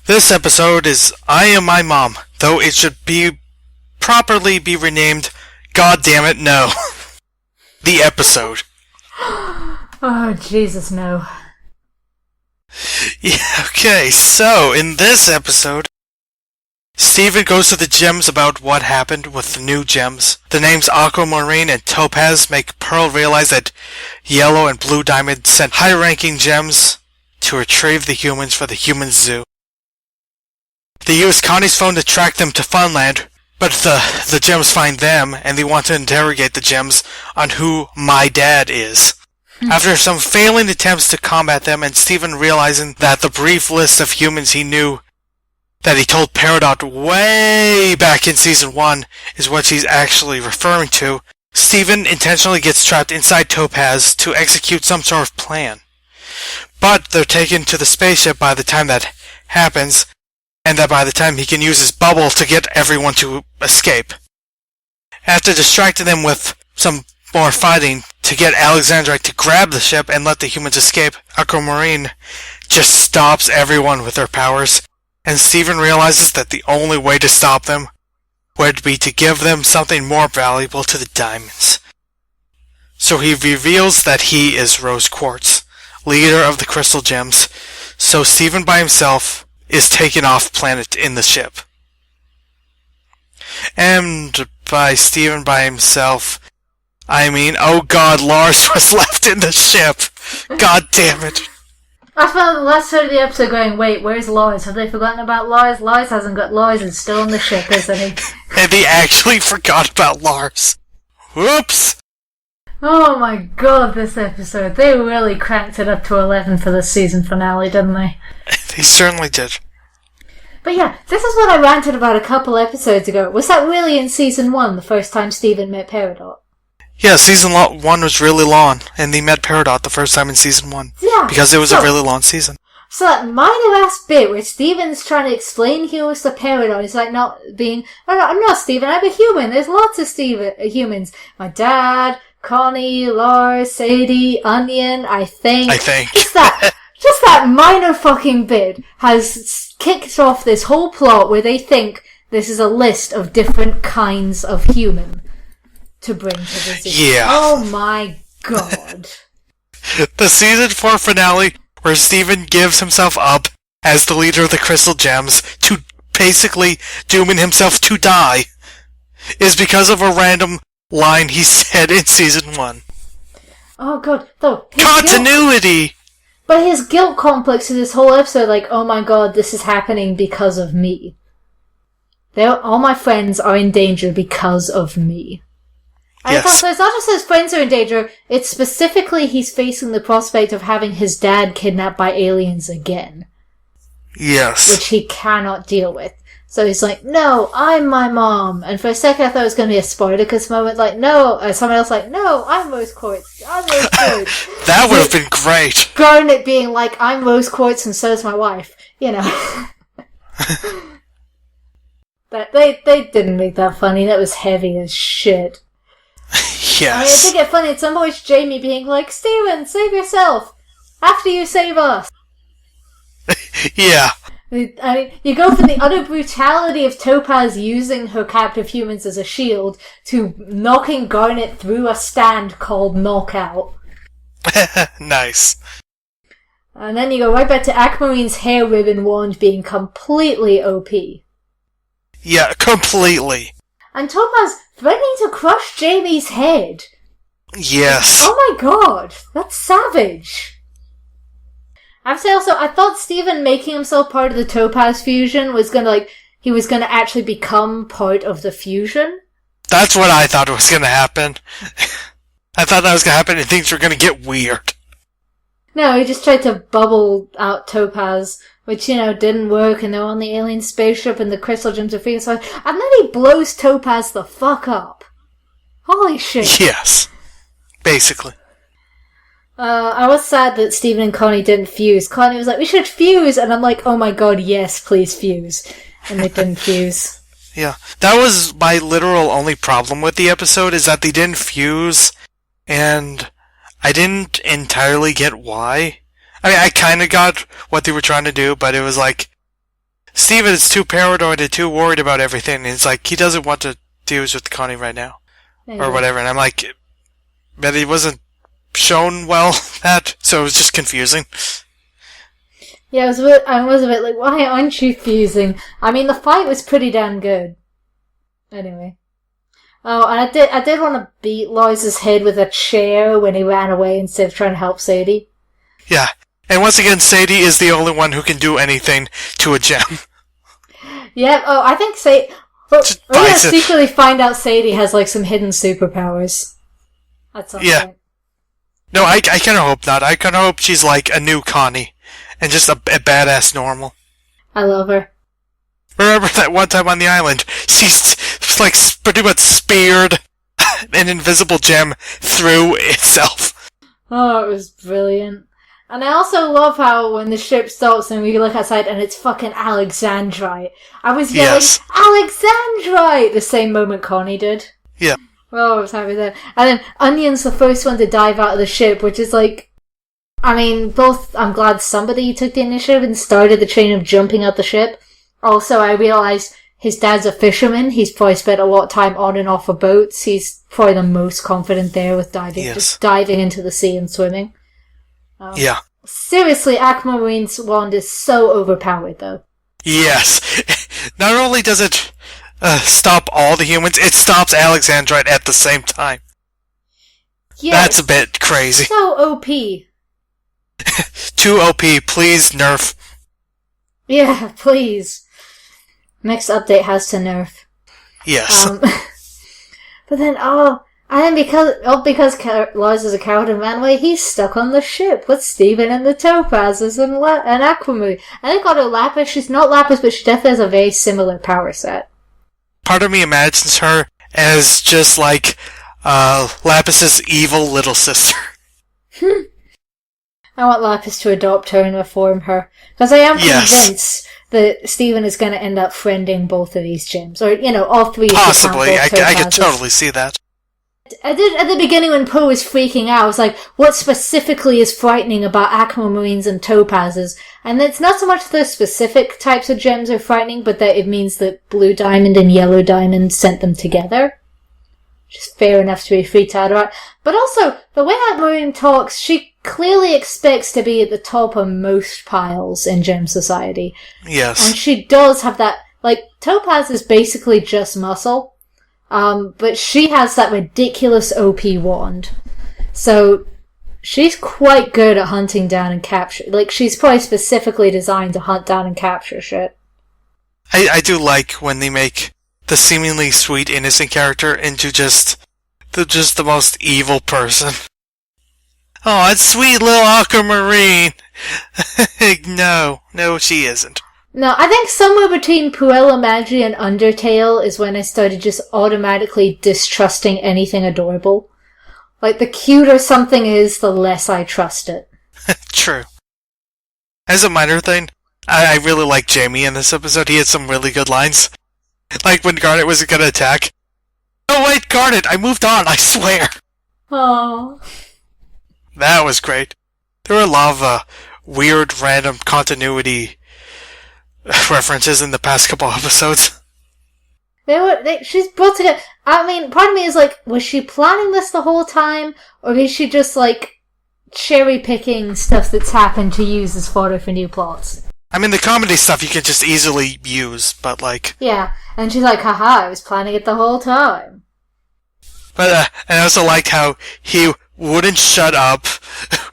This episode is I Am My Mom, though it should be properly be renamed God Damn It, No. The episode. Oh, Jesus, no. Yeah, okay, so in this episode, Steven goes to the gems about what happened with the new gems. The names Aquamarine and Topaz make Pearl realize that Yellow and Blue Diamond sent high-ranking gems to retrieve the humans for the human zoo. They use Connie's phone to track them to Funland, but the gems find them, and they want to interrogate the gems on who my dad is. After some failing attempts to combat them, and Steven realizing that the brief list of humans he knew that he told Peridot way back in Season 1 is what she's actually referring to, Steven intentionally gets trapped inside Topaz to execute some sort of plan. But they're taken to the spaceship by the time that happens, and that by the time he can use his bubble to get everyone to escape. After distracting them with some more fighting to get Alexandrite to grab the ship and let the humans escape, Aquamarine just stops everyone with her powers, and Steven realizes that the only way to stop them would be to give them something more valuable to the diamonds. So he reveals that he is Rose Quartz, leader of the Crystal Gems, so Steven by himself is taken off planet in the ship. And by Steven by himself, I mean, oh god, Lars was left in the ship! God damn it! I spent the last third of the episode going, wait, where's Lars? Have they forgotten about Lars? Lars hasn't got Lars, he's still on the ship, isn't he? And they actually forgot about Lars. Whoops! Oh my god, this episode. They really cranked it up to 11 for the season finale, didn't they? They certainly did. But yeah, this is what I ranted about a couple episodes ago. Was that really in Season 1, the first time Steven met Peridot? Yeah, Season 1 was really long, and they met Peridot the first time in Season 1. Yeah. Because it was a really long season. So that minor-ass bit where Steven's trying to explain humans to Peridot is like not being, oh, no, I'm not Steven, I'm a human. There's lots of humans. My dad, Connie, Lars, Sadie, Onion, I think. Just that minor fucking bit has kicked off this whole plot where they think this is a list of different kinds of human to bring to the zoo. Yeah. Oh my god. The Season 4 finale, where Steven gives himself up as the leader of the Crystal Gems to basically dooming himself to die, is because of a random line he said in Season 1. Oh god, though. Continuity! But his guilt complex in this whole episode, like, oh my god, this is happening because of me. All my friends are in danger because of me. And Yes. so it's not just his friends are in danger, it's specifically he's facing the prospect of having his dad kidnapped by aliens again. Yes. Which he cannot deal with. So he's like, no, I'm my mom. And for a second I thought it was going to be a Spartacus moment, like, no, someone else like, no, I'm Rose Quartz. I'm Rose Quartz. That would have been great. Garnet being like, I'm Rose Quartz and so's my wife. You know. But they didn't make that funny. That was heavy as shit. Yes. I mean, it did get funny at some point, Jamie being like, Steven, save yourself! After you save us! Yeah. I mean, you go from the utter brutality of Topaz using her captive humans as a shield to knocking Garnet through a stand called Knockout. Nice. And then you go right back to Aquamarine's hair ribbon wand being completely OP. Yeah, completely. And Topaz threatening to crush Jamie's head. Yes. Oh my god, that's savage. I thought Steven making himself part of the Topaz fusion was he was gonna actually become part of the fusion. That's what I thought was gonna happen. I thought that was gonna happen and things were gonna get weird. No, he just tried to bubble out Topaz, which, didn't work, and they're on the alien spaceship and the crystal gems are freaking so, and then he blows Topaz the fuck up. Holy shit. Yes. Basically. I was sad that Steven and Connie didn't fuse. Connie was like, we should fuse! And I'm like, oh my god, yes, please fuse. And they didn't fuse. Yeah. That was my literal only problem with the episode, is that they didn't fuse, and I didn't entirely get why. I mean, I kinda got what they were trying to do, but it was like, Steven is too paranoid and too worried about everything. And it's like, he doesn't want to deal with Connie right now. Maybe. Or whatever. And I'm like, but he wasn't shown well that, so it was just confusing. Yeah, I was a bit like, why aren't you fusing? I mean, the fight was pretty damn good. Anyway. Oh, and I did want to beat Lois's head with a chair when he ran away instead of trying to help Sadie. Yeah. And once again, Sadie is the only one who can do anything to a gem. Yeah, oh, I think Sadie... We're gonna secretly find out Sadie has, like, some hidden superpowers. At some point. No, I kind of hope not. I kind of hope she's like a new Connie. And just a badass normal. I love her. Remember that one time on the island? She's like pretty much speared an invisible gem through itself. Oh, it was brilliant. And I also love how when the ship stops and we look outside and it's fucking Alexandrite. I was yelling, yes. Alexandrite! The same moment Connie did. Yeah. Oh, I was happy there. And then Onion's the first one to dive out of the ship, which is like... I mean, I'm glad somebody took the initiative and started the chain of jumping out the ship. Also, I realised his dad's a fisherman. He's probably spent a lot of time on and off of boats. He's probably the most confident there with diving, just diving into the sea and swimming. Yeah. Seriously, Aquamarine's wand is so overpowered, though. Yes. Not only does it stop all the humans, it stops Alexandrite at the same time. Yeah, that's a bit crazy. So OP. Too OP, please nerf. Yeah, please. Next update has to nerf. Yes. But then, because Lars is a coward and ran away, he's stuck on the ship with Steven and the Topazes and Aquamarine. I think Auto Lapis, she's not Lapis, but she definitely has a very similar power set. Part of me imagines her as just like Lapis's evil little sister. I want Lapis to adopt her and reform her. Because I am convinced that Steven is going to end up friending both of these gems. Or, all three. Possibly. I could totally see that. I did at the beginning when Poe was freaking out. I was like, what specifically is frightening about Aquamarines and Topazes? And it's not so much the specific types of gems are frightening, but that it means that Blue Diamond and Yellow Diamond sent them together. Which is fair enough to be freaked out about. But also, the way Aquamarine talks, she clearly expects to be at the top of most piles in Gem Society. Yes. And she does have that, Topaz is basically just muscle, but she has that ridiculous OP wand. So, she's quite good at hunting down and capture, she's probably specifically designed to hunt down and capture shit. I do like when they make the seemingly sweet, innocent character into just the most evil person. Oh, it's sweet little Aquamarine. No, she isn't. No, I think somewhere between Puella Magi and Undertale is when I started just automatically distrusting anything adorable. The cuter something is, the less I trust it. True. As a minor thing, I really like Jamie in this episode. He had some really good lines. Like when Garnet was gonna attack. Oh wait, Garnet, I moved on, I swear. Aww. That was great. There were a lot of weird, random continuity references in the past couple episodes. She's brought together. I mean, part of me is was she planning this the whole time? Or is she just, cherry-picking stuff that's happened to use as fodder for new plots? I mean, the comedy stuff you can just easily use, but Yeah, and she's like, haha, I was planning it the whole time. But, and I also liked how he wouldn't shut up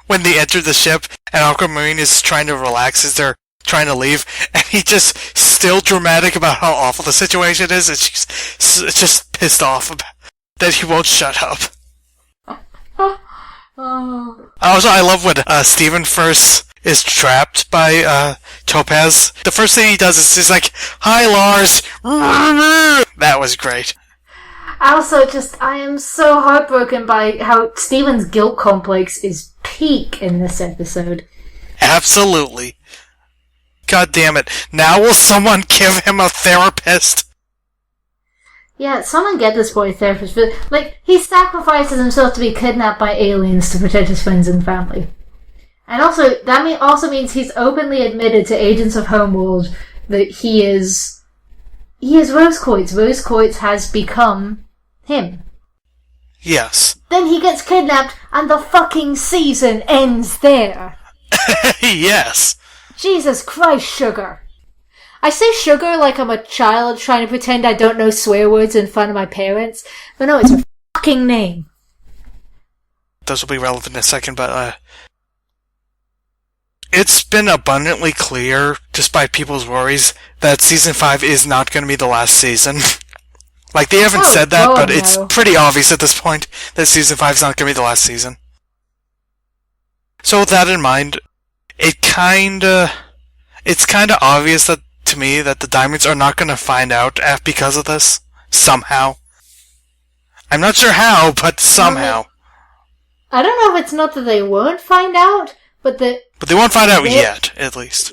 when they entered the ship, and Aquamarine is trying to relax as they're trying to leave, and he just still dramatic about how awful the situation is, and she's just pissed off about that he won't shut up. Oh. Also, I love when Steven first is trapped by Topaz. The first thing he does is he's like, "Hi, Lars." That was great. Also, I am so heartbroken by how Steven's guilt complex is peak in this episode. Absolutely. God damn it. Now will someone give him a therapist? Yeah, someone get this boy a therapist. He sacrifices himself to be kidnapped by aliens to protect his friends and family. And also, that also means he's openly admitted to agents of Homeworld that he is Rose Quartz. Rose Quartz has become him. Yes. Then he gets kidnapped and the fucking season ends there. Yes. Jesus Christ, Sugar. I say Sugar like I'm a child trying to pretend I don't know swear words in front of my parents, but no, it's her fucking name. Those will be relevant in a second, but it's been abundantly clear, despite people's worries, that Season 5 is not going to be the last season. Like, they haven't said that, but it's pretty obvious at this point that Season 5 is not going to be the last season. So with that in mind, it's kinda obvious that, to me, that the Diamonds are not going to find out because of this. Somehow. I'm not sure how, but somehow. I don't know if it's not that they won't find out, but they won't find out yet, at least.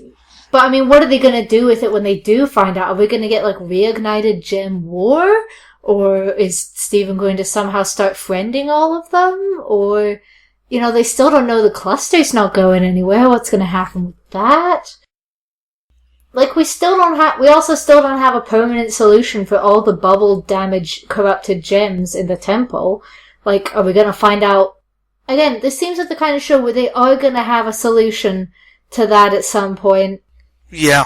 But, I mean, what are they going to do with it when they do find out? Are we going to get, like, reignited gem war? Or is Steven going to somehow start friending all of them? Or, you know, they still don't know the cluster's not going anywhere. What's going to happen with that? Like, we also still don't have a permanent solution for all the bubble damaged, corrupted gems in the temple. Like, are we going to find out? Again, this seems like the kind of show where they are going to have a solution to that at some point. Yeah.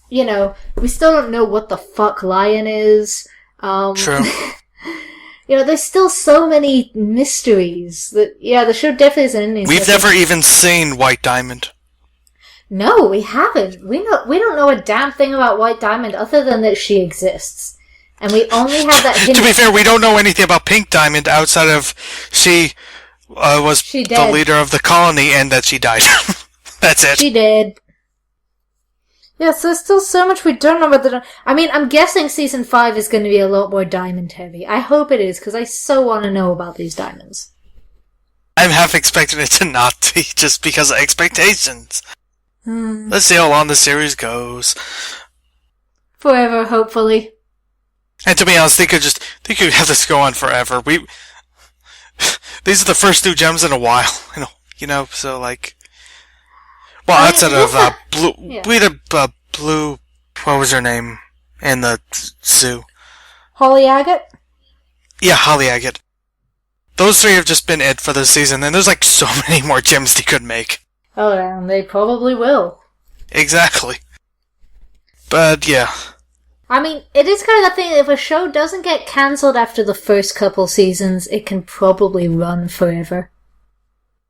You know, we still don't know what the fuck Lion is. True. You know, there's still so many mysteries that, yeah, the show definitely isn't ending. We've never even seen White Diamond. No, we haven't. We don't know a damn thing about White Diamond other than that she exists. And we only have that hint. To be fair, we don't know anything about Pink Diamond outside of she was the leader of the colony and that she died. That's it. She did. Yeah, so there's still so much we don't know about I mean, I'm guessing Season 5 is going to be a lot more diamond heavy. I hope it is, because I so want to know about these diamonds. I'm half expecting it to not be, just because of expectations. Let's see how long the series goes. Forever, hopefully. And to be honest, they could have this go on forever. These are the first new gems in a while, you know, so like... Well, outside of Blue, yeah. We had Blue. What was her name in the zoo? Holly Agate. Yeah, Holly Agate. Those three have just been it for this season, and there's like so many more gems they could make. Oh, and they probably will. Exactly. But yeah. I mean, it is kind of the thing. If a show doesn't get cancelled after the first couple seasons, it can probably run forever.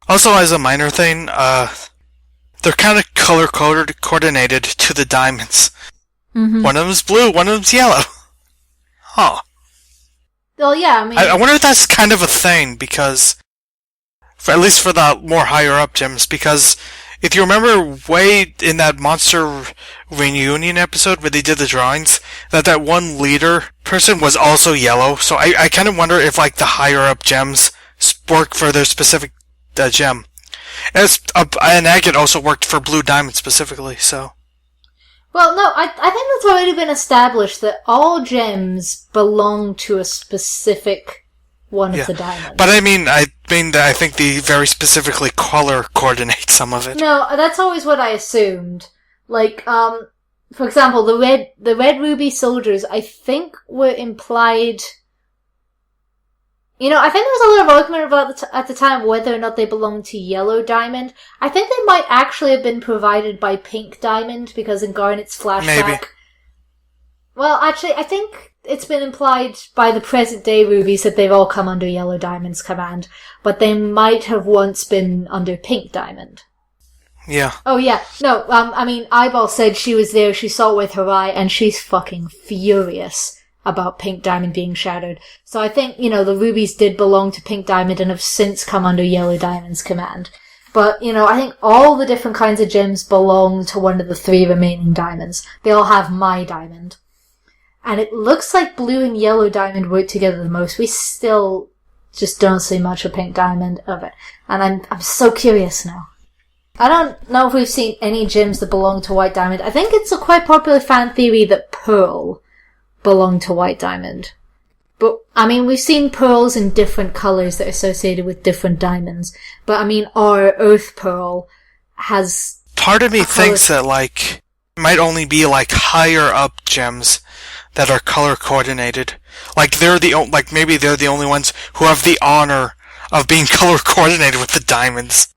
Also, as a minor thing, they're kind of color-coordinated to the diamonds. Mm-hmm. One of them's blue, one of them's yellow. Huh. Well, yeah, I mean... I wonder if that's kind of a thing, because... at least for the more higher-up gems, because if you remember way in that Monster Reunion episode where they did the drawings, that one leader person was also yellow, so I kind of wonder if, like, the higher-up gems work for their specific gem. And Agate also worked for Blue Diamond specifically, so... Well, no, I think that's already been established that all gems belong to a specific one of the diamonds. But I think they very specifically color coordinate some of it. No, that's always what I assumed. Like, for example, the red ruby soldiers, I think were implied... You know, I think there was a lot of argument about at the time whether or not they belonged to Yellow Diamond. I think they might actually have been provided by Pink Diamond, because in Garnet's flashback... Maybe. Well, actually, I think it's been implied by the present-day rubies that they've all come under Yellow Diamond's command, but they might have once been under Pink Diamond. Yeah. Oh, yeah. No, Eyeball said she was there, she saw it with her eye, and she's fucking furious about Pink Diamond being shadowed. So I think, you know, the rubies did belong to Pink Diamond and have since come under Yellow Diamond's command. But, you know, I think all the different kinds of gems belong to one of the 3 remaining diamonds. They all have my diamond. And it looks like Blue and Yellow Diamond work together the most. We still just don't see much of Pink Diamond of it. And I'm so curious now. I don't know if we've seen any gems that belong to White Diamond. I think it's a quite popular fan theory that Pearl belong to White Diamond. But, I mean, we've seen pearls in different colours that are associated with different diamonds. But, I mean, our Earth Pearl has... Part of me thinks that, like, might only be like higher up gems that are color coordinated. Like maybe they're the only ones who have the honor of being color coordinated with the diamonds.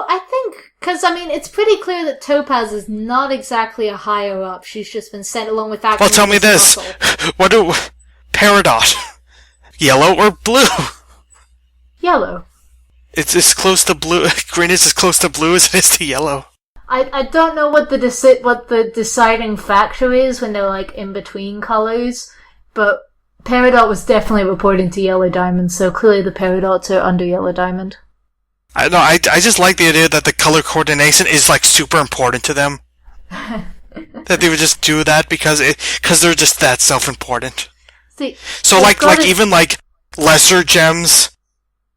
I think, because, I mean, it's pretty clear that Topaz is not exactly a higher up. She's just been sent along with that. Well, tell me this. What do... Peridot. Yellow or blue? Yellow. It's as close to blue... Green is as close to blue as it is to yellow. I don't know what the deciding factor is when they're, like, in between colors, but Peridot was definitely reporting to Yellow Diamond, so clearly the Peridots are under Yellow Diamond. I just like the idea that the color coordination is like super important to them. That they would just do that because they're just that self-important. See, so even lesser gems,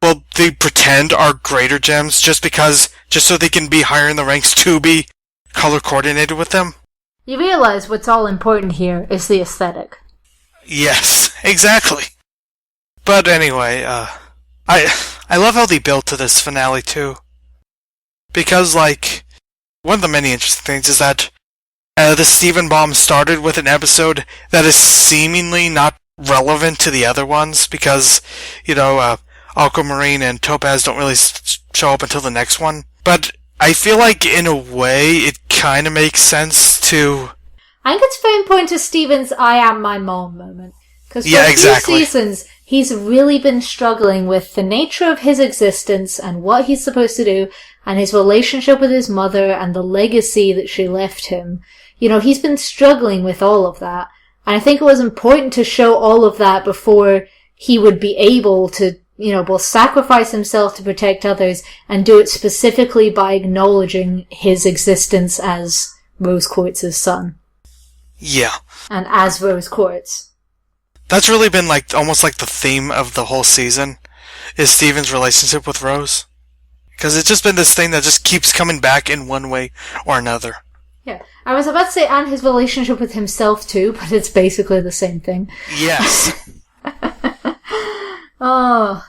well, they pretend are greater gems just so they can be higher in the ranks to be color coordinated with them. You realize what's all important here is the aesthetic. Yes, exactly. But anyway, I love how they built to this finale, too. Because, like, one of the many interesting things is that the Steven bomb started with an episode that is seemingly not relevant to the other ones, because, Aquamarine and Topaz don't really show up until the next one. But I feel like, in a way, it kind of makes sense to... I think it's very important to Steven's I am my mom moment. Because for a few seasons, he's really been struggling with the nature of his existence and what he's supposed to do, and his relationship with his mother and the legacy that she left him. He's been struggling with all of that. And I think it was important to show all of that before he would be able to, both sacrifice himself to protect others and do it specifically by acknowledging his existence as Rose Quartz's son. Yeah. And as Rose Quartz. That's really been almost like the theme of the whole season, is Steven's relationship with Rose. Because it's just been this thing that just keeps coming back in one way or another. Yeah. I was about to say, and his relationship with himself too, but it's basically the same thing. Yes. Oh.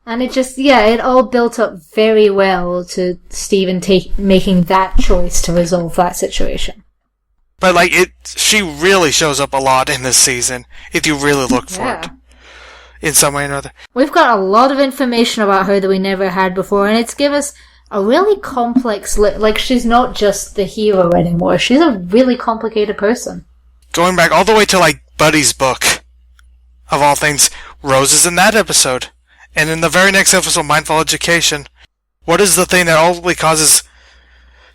And it all built up very well to Steven making that choice to resolve that situation. But, she really shows up a lot in this season, if you really look for it. In some way or another. We've got a lot of information about her that we never had before, and it's given us a really complex... she's not just the hero anymore. She's a really complicated person. Going back all the way to, Buddy's book, of all things, Rose is in that episode. And in the very next episode, Mindful Education, what is the thing that ultimately causes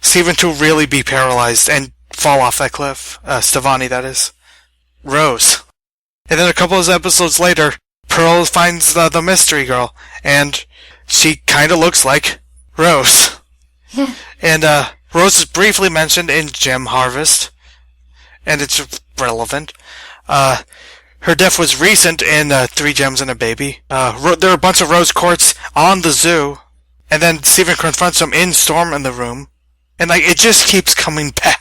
Steven to really be paralyzed and fall off that cliff? Stevani, that is. Rose. And then a couple of episodes later, Pearl finds the mystery girl, and she kind of looks like Rose. Yeah. And Rose is briefly mentioned in Gem Harvest, and it's relevant. Her death was recent in 3 Gems and a Baby. There are a bunch of Rose Quartz on the zoo, and then Steven confronts them in Storm in the Room. And, it just keeps coming back.